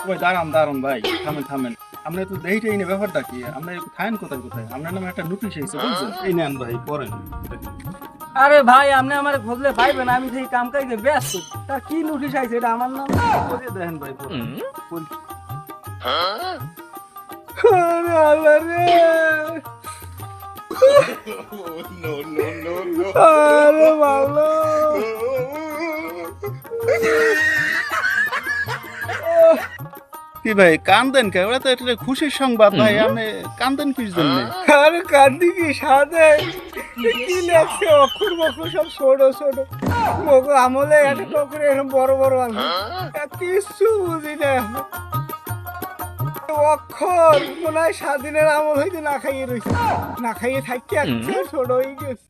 ওই দাঁড়ান দাঁড়ান ভাই, থামেন থামেন। আপনি তো দেখেই না ব্যাপারটা কি, আপনি থাকেন কোথায় কোথায়, আপনার নামে একটা নোটিশ এসেছে বুঝছেন? এই নেন ভাই পড়েন। আরে ভাই আপনি আমার খুঁজলে পাইবেন, আমি সেই কাম কাজে ব্যস্ত। তা কি নোটিশ আইছে এটা আমার নাম? পড়ে দেখেন ভাই পড়েন। আরে আল্লাহ রে, আরে বাবা, কি ভাই কান্দেন কে? ওরা তো এটা খুশির সংবাদ ভাই, আপনি কান্দেন কিস জন্য? আরে কান্দি কি সাথে কি লেখছে, অক্ষর বক্ষর সব ছোট ছোট। মগো আমলে একটা করে এরকম বড় বড় আছে, কিছু বুঝি না। অক্ষর মনে হয় স্বাধীনের আমল হইতে না খাইয়ে রয়েছে, না খাইয়ে থাকি একটা ছোট হয়ে গেছে।